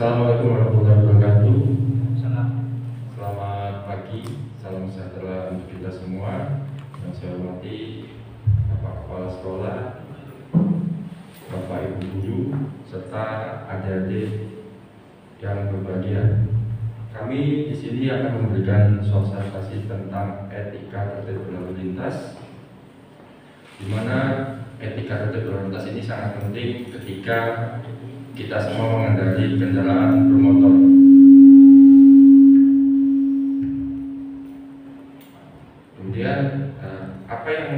Assalamualaikum warahmatullahi wabarakatuh. Salam. Selamat pagi, salam sejahtera untuk kita semua. Yang saya hormati Bapak Kepala Sekolah, Bapak Ibu Guru, serta adik-adik yang berbahagia. Kami di sini akan memberikan sosialisasi tentang etika tertib berlalu lintas, di mana etika tertib berlalu lintas ini sangat penting ketika kita semua mengendarai kendaraan bermotor. Kemudian apa yang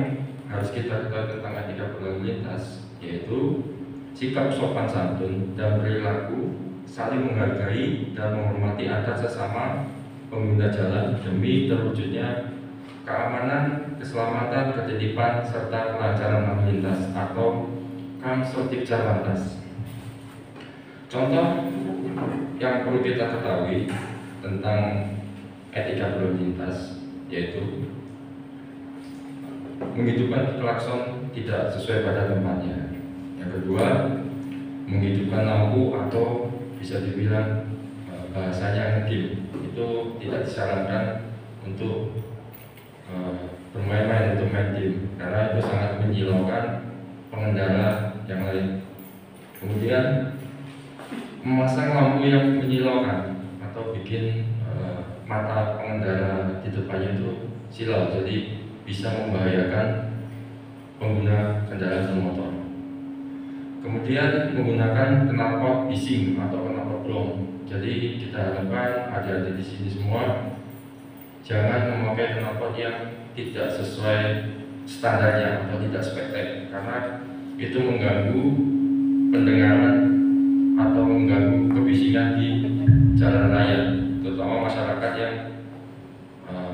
harus kita ketahui tentang etika berlalu lintas, yaitu sikap sopan santun dan perilaku saling menghargai dan menghormati antar sesama pengguna jalan demi terwujudnya keamanan, keselamatan, ketertiban, serta kelancaran lalu lintas atau Kamsotibjalantas. Contoh yang perlu kita ketahui tentang etika berlalu lintas yaitu menghidupkan klakson tidak sesuai pada tempatnya. Yang kedua, menghidupkan lampu atau bisa dibilang bahasanya ngegame, itu tidak disarankan untuk bermain-main, untuk main game, karena itu sangat menyilaukan pengendara yang lain. Kemudian memasang lampu yang menyilaukan atau bikin mata pengendara di depannya itu silau, jadi bisa membahayakan pengguna kendaraan bermotor. Kemudian menggunakan knalpot bising atau knalpot blong. Jadi kita harapkan adik-adik di sini semua jangan memakai knalpot yang tidak sesuai standarnya atau tidak spektek, karena itu mengganggu pendengaran atau mengganggu kebisingan di jalan raya, terutama masyarakat yang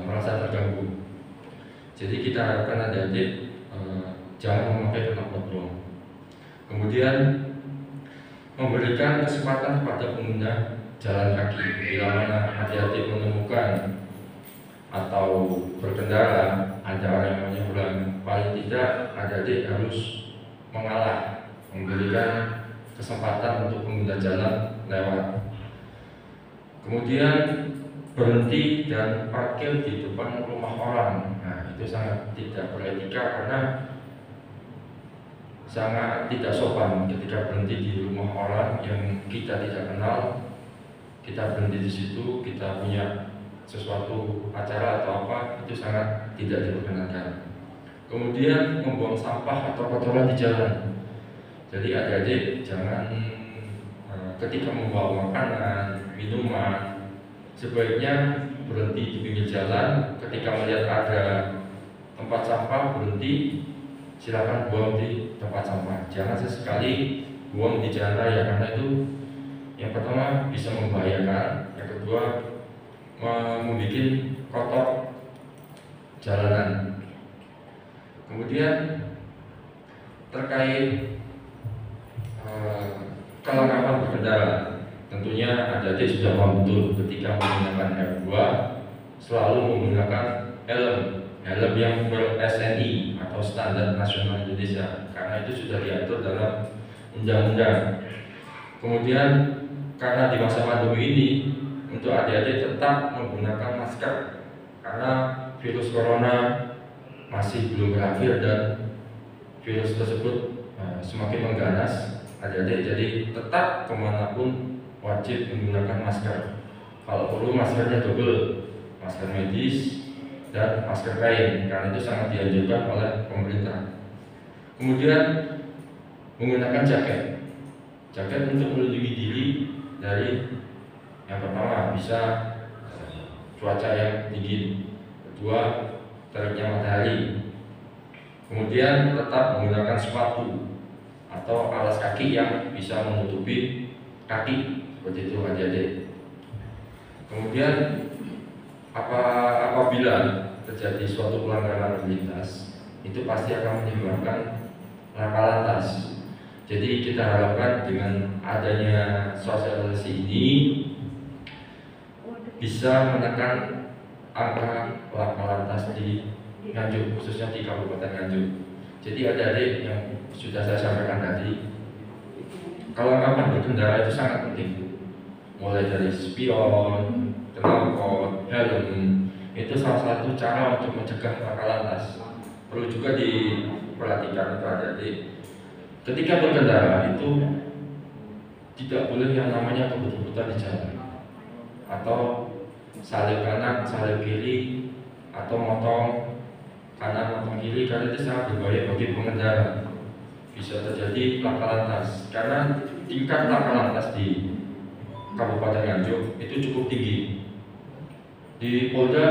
merasa terganggu. Jadi kita harapkan adik-adik jangan memakai knalpot blong. Kemudian memberikan kesempatan kepada pengguna jalan kaki bila mana adik-adik menemukan atau berkendara ada orang yang menyeberang, paling tidak adik-adik harus mengalah, memberikan kesempatan untuk pengguna jalan lewat. Kemudian berhenti dan parkir di depan rumah orang. Nah, itu sangat tidak beretika karena sangat tidak sopan ketika berhenti di rumah orang yang kita tidak kenal. Kita berhenti di situ, kita punya sesuatu acara atau apa, itu sangat tidak diperkenankan. Kemudian membuang sampah atau kotoran di jalan. Jadi adik-adik jangan ketika membawa makanan, minuman, sebaiknya berhenti di pinggir jalan. Ketika melihat ada tempat sampah, berhenti, silakan buang di tempat sampah. Jangan sesekali buang di jalan raya, karena itu yang pertama bisa membahayakan, yang kedua membuat kotor jalanan. Kemudian terkait kelengkapan berkendara, tentunya adik-adik sudah paham betul ketika menggunakan R2 selalu menggunakan helm yang ber-SNI atau Standar Nasional Indonesia, karena itu sudah diatur dalam undang-undang. Kemudian karena di masa pandemi ini untuk adik-adik tetap menggunakan masker karena virus corona masih belum berakhir dan virus tersebut semakin mengganas adik-adik, jadi tetap kemanapun wajib menggunakan masker. Kalau perlu maskernya double, masker medis dan masker kain, karena itu sangat dianjurkan oleh pemerintah. Kemudian menggunakan jaket untuk melindungi diri dari yang pertama bisa cuaca yang dingin, kedua teriknya matahari. Kemudian tetap menggunakan sepatu atau alas kaki yang bisa menutupi kaki, seperti itu adik-adik. Kemudian apabila terjadi suatu pelanggaran lalu lintas, itu pasti akan menyebabkan laka lantas. Jadi kita harapkan dengan adanya sosialisasi ini bisa menekan angka laka lantas di Nganjuk, khususnya di Kabupaten Nganjuk. Jadi adik-adik yang sudah saya sampaikan tadi, kelengkapan berkendara itu sangat penting. mulai dari spion, knalpot, helm. Itu salah satu cara untuk mencegah laka lantas. Perlu juga diperhatikan Pak, jadi ketika berkendara itu tidak boleh yang namanya kebut-kebutan di jalan, atau salib kanan, salib kiri, atau motong kanan, motong kiri, karena itu sangat berbahaya bagi pengendara. Bisa terjadi laka lantas, karena tingkat laka lantas di Kabupaten Nganjuk itu cukup tinggi. Di Polda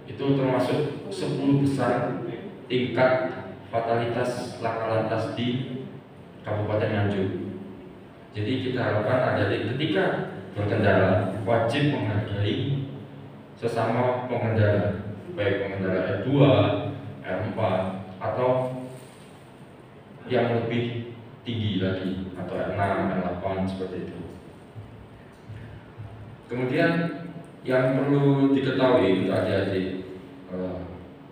itu termasuk 10 besar tingkat fatalitas laka lantas di Kabupaten Nganjuk. Jadi kita harapkan adik-adik ketika berkendara wajib menghargai sesama pengendara, baik pengendara R2, R4, atau yang lebih tinggi lagi, atau R6, R8 seperti itu. Kemudian yang perlu diketahui untuk adik-adik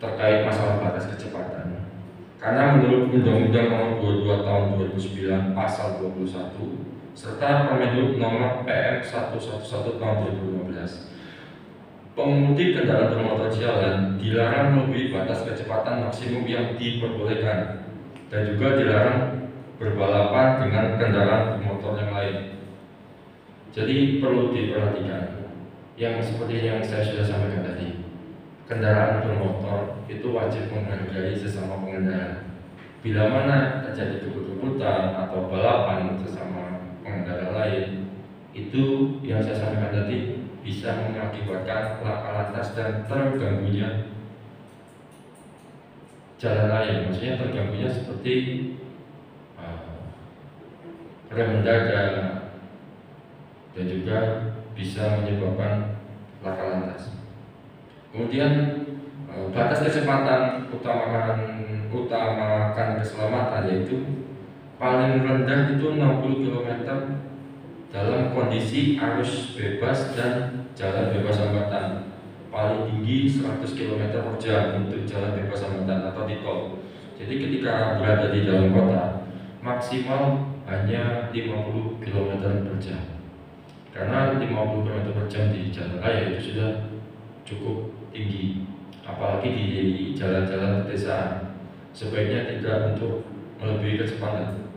terkait masalah batas kecepatan, karena menurut Undang-Undang Nomor 22 Tahun 2009 Pasal 21 serta Permendikbud Nomor PM 111 Tahun 2015, pengemudi kendaraan bermotor jalan dilarang melebihi batas kecepatan maksimum yang diperbolehkan, dan juga dilarang berbalapan dengan kendaraan bermotor yang lain. Jadi perlu diperhatikan yang seperti yang saya sudah sampaikan tadi. Kendaraan bermotor itu wajib menghargai sesama pengendara. Bila mana terjadi kebut-kebutan atau balapan sesama pengendara lain, itu yang saya sampaikan tadi bisa mengakibatkan laka lantas dan terganggunya jalan lain. Maksudnya terganggunya seperti rem mendadak, dan juga bisa menyebabkan laka lantas. Kemudian batas kecepatan utamakan keselamatan, yaitu paling rendah itu 60 km dalam kondisi arus bebas dan jalan bebas hambatan, paling tinggi 100 km per jam untuk jalan bebas hambatan atau di tol. Jadi ketika berada di dalam kota maksimal hanya 50 km per jam, karena 50 km per jam di jalan raya itu sudah cukup tinggi, apalagi di jalan-jalan pedesaan. Sebaiknya tidak untuk melebihi kecepatan,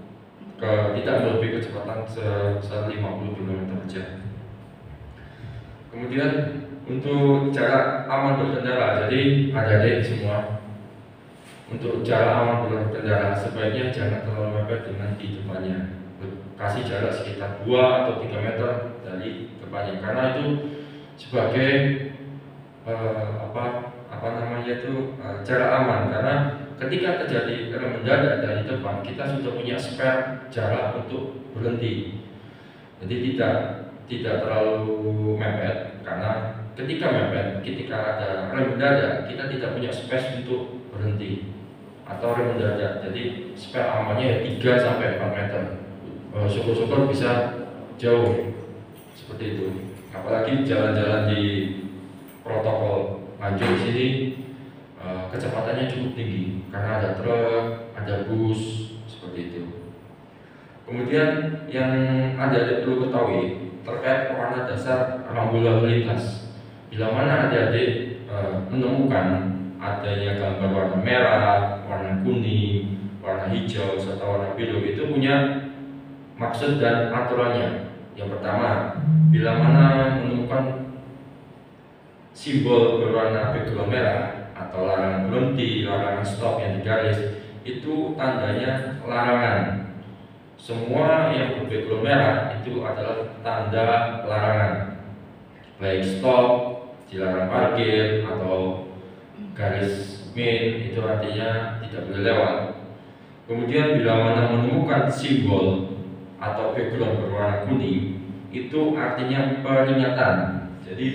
tidak melebihi kecepatan sebesar 50 km per jam. Kemudian untuk cara aman berkendara, jadi adik-adik semua, untuk cara aman berkendara sebaiknya jangan terlalu mepet dengan di depannya. Kasih jarak sekitar 2 atau 3 meter dari depannya, karena itu sebagai cara aman. Karena ketika terjadi rem mendadak dari depan, kita sudah punya spare jarak untuk berhenti. Jadi tidak terlalu mepet, karena ketika mepet, ketika ada rem mendadak, kita tidak punya space untuk berhenti atau rem mendadak. Jadi spare amannya 3 sampai 4 meter. Syukur-syukur bisa jauh seperti itu. Apalagi jalan-jalan di protokol Nganjuk sini kecepatannya cukup tinggi karena ada truk, ada bus seperti itu. Kemudian yang adik-adik perlu ketahui terkait warna dasar rambu lalu lintas. Bila mana adik-adik menemukan adanya gambar warna merah, warna kuning, warna hijau, serta warna biru, itu punya maksud dan aturannya. Yang pertama, bila mana menemukan simbol berwarna background merah atau larangan berhenti, larangan stop yang digaris, itu tandanya larangan. Semua yang berbackground merah itu adalah tanda larangan, baik stop, dilarang parkir, atau garis min, itu artinya tidak boleh lewat. Kemudian bila mana menemukan simbol atau background berwarna kuning, itu artinya peringatan. Jadi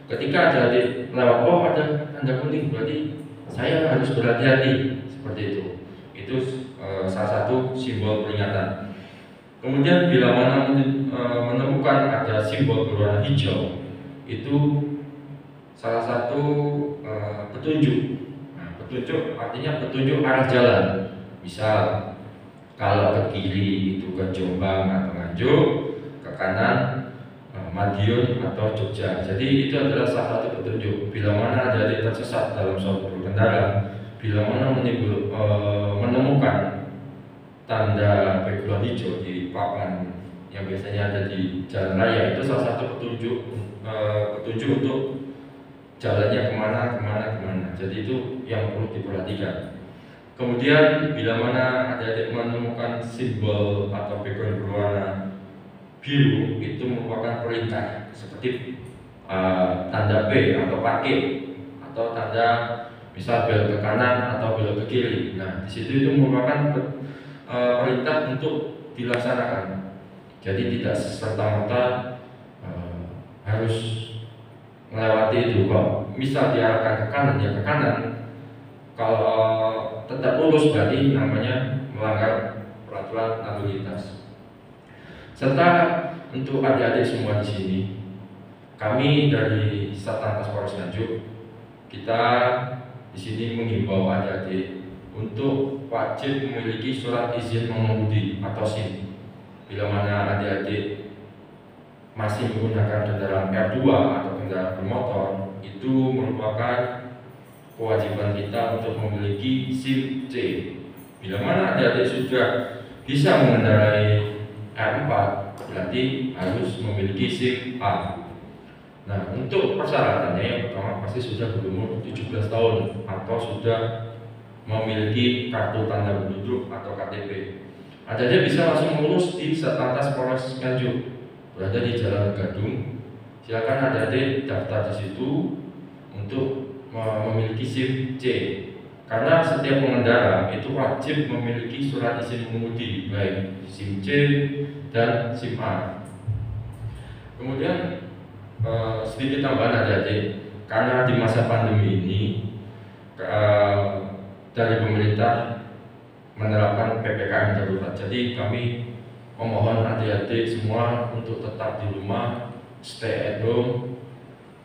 ketika ada lewat, oh ada tanda kuning, berarti saya harus berhati-hati, seperti itu. Itu salah satu simbol peringatan. Kemudian bila mana menemukan ada simbol berwarna hijau, itu salah satu petunjuk. Nah, petunjuk artinya petunjuk arah jalan. Misal kalau ke kiri itu ke Jombang atau Nganjuk, ke kanan Madiun atau Jogja. Jadi itu adalah salah satu petunjuk bila mana adik-adik tersesat dalam suatu berkendara, bila mana menemukan tanda background hijau di papan yang biasanya ada di jalan raya, itu salah satu petunjuk untuk jalannya kemana. Jadi itu yang perlu diperhatikan. Kemudian bila mana adik-adik menemukan simbol atau background berwarna biru, itu merupakan perintah seperti tanda B atau parkir, atau tanda misal belok ke kanan atau belok ke kiri. Nah, di situ itu merupakan perintah untuk dilaksanakan. Jadi tidak serta-merta harus melewati itu. Kalau misal diarahkan ke kanan, ya ke kanan. Kalau tetap lurus berarti namanya melanggar peraturan lalu lintas. Serta untuk adik-adik semua di sini, kami dari Satlantas Polres Nganjuk, kita di sini menghimbau adik-adik untuk wajib memiliki surat izin mengemudi atau SIM. Bila mana adik-adik masih menggunakan kendaraan R2 atau kendaraan bermotor, itu merupakan kewajiban kita untuk memiliki SIM C. Bila mana adik-adik sudah bisa mengendarai R4, berarti harus memiliki SIM A. Nah, untuk persyaratannya yang pertama pasti sudah berumur 17 tahun atau sudah memiliki kartu tanda penduduk atau KTP. Adik-adik bisa langsung lurus di Satlantas Polres Nganjuk, berada di Jalan Gadung. Silakan adik-adik daftar di situ untuk memiliki SIM C. Karena setiap pengendara itu wajib memiliki surat izin mengemudi, baik SIM C dan SIM A. Kemudian sedikit tambahan adik-adik, karena di masa pandemi ini dari pemerintah menerapkan PPKM darurat. Jadi kami memohon adik-adik semua untuk tetap di rumah, stay at home,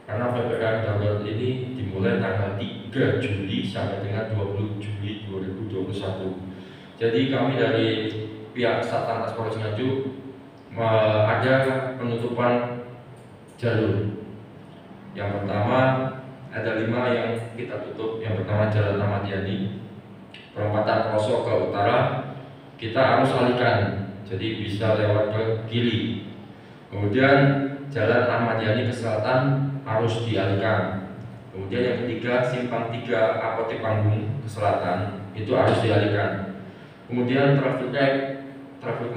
karena PPKM darurat ini dimulai tanggal 3 Juli sampai dengan 20 Juli 2021. Jadi kami dari pihak Satlantas Polres Nganjuk ada penutupan jalur. Yang pertama ada 5 yang kita tutup. Yang pertama Jalan Ahmad Yani, perempatan Pelosok ke utara kita harus alihkan, jadi bisa lewat ke kiri. Kemudian Jalan Ahmad Yani ke selatan harus dialihkan. Kemudian yang ketiga Simpang 3 Apotek Panggung ke selatan itu harus dialihkan. Kemudian traffic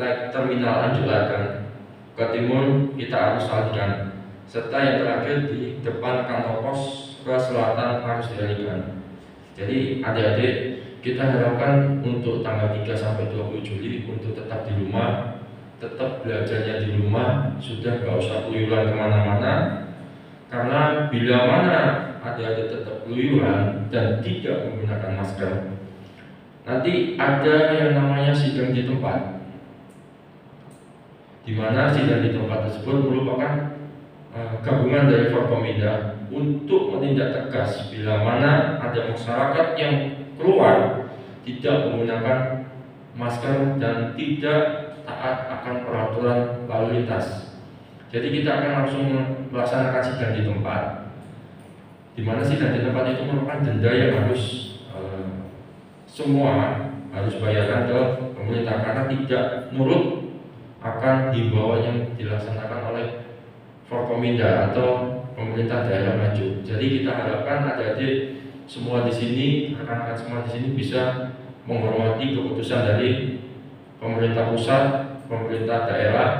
light Terminal Anjulakan ke timur kita harus alihkan. Serta yang terakhir di depan kantor pos ke selatan harus dialihkan. Jadi adik-adik, kita harapkan untuk tanggal 3 sampai 20 Juli untuk tetap di rumah, tetap belajarnya di rumah, sudah gak usah keluyuran kemana-mana. Karena bila mana adik-adik tetap keluyuran dan tidak menggunakan masker, nanti ada yang namanya sidang di tempat, di mana sidang di tempat tersebut merupakan gabungan dari Forkominda untuk menindak tegas bila mana ada masyarakat yang keluar tidak menggunakan masker dan tidak taat akan peraturan lalu lintas. Jadi kita akan langsung melaksanakan sidang di tempat, di mana sidang di tempat itu merupakan denda yang harus semua harus bayarkan ke pemerintah karena tidak nurut akan himbauan yang dilaksanakan oleh Forkominda atau pemerintah daerah Nganjuk. Jadi kita harapkan adik-adik semua di sini, rekan-rekan semua di sini bisa menghormati keputusan dari pemerintah pusat, pemerintah daerah,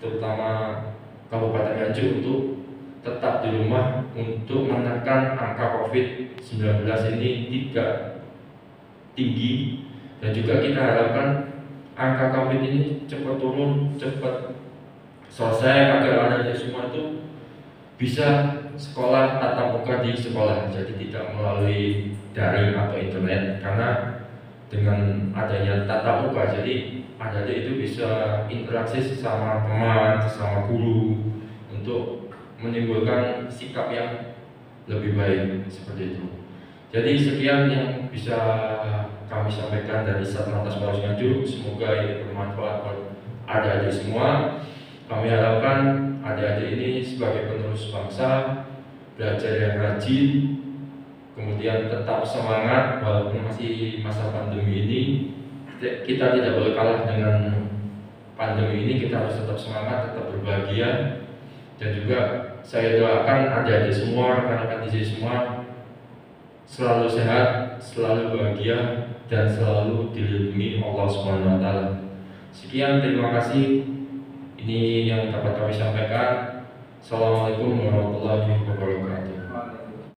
terutama Kabupaten Nganjuk untuk tetap di rumah untuk menekan angka COVID-19 ini tidak tinggi, dan juga kita harapkan angka COVID ini cepat turun, cepat selesai agar adik-adik semua itu bisa sekolah tatap muka di sekolah, jadi tidak melalui daring atau internet. Karena dengan adanya tatap muka, jadi adik-adik itu bisa interaksi sesama teman, sesama guru untuk menimbulkan sikap yang lebih baik seperti itu. Jadi sekian yang bisa kami sampaikan dari Satlantas Polres Nganjuk. Semoga ini bermanfaat buat adik-adik semua. Kami harapkan adik-adik ini sebagai penerus bangsa, belajar yang rajin, kemudian tetap semangat walaupun masih masa pandemi ini. Kita tidak boleh kalah dengan pandemi ini, kita harus tetap semangat, tetap berbahagia. Dan juga saya doakan adik-adik semua, rekan-rekan di sini semua selalu sehat, selalu bahagia, dan selalu dilindungi Allah Subhanahu wa Ta'ala. Sekian, terima kasih. Ini yang dapat kami sampaikan. Assalamualaikum warahmatullahi wabarakatuh.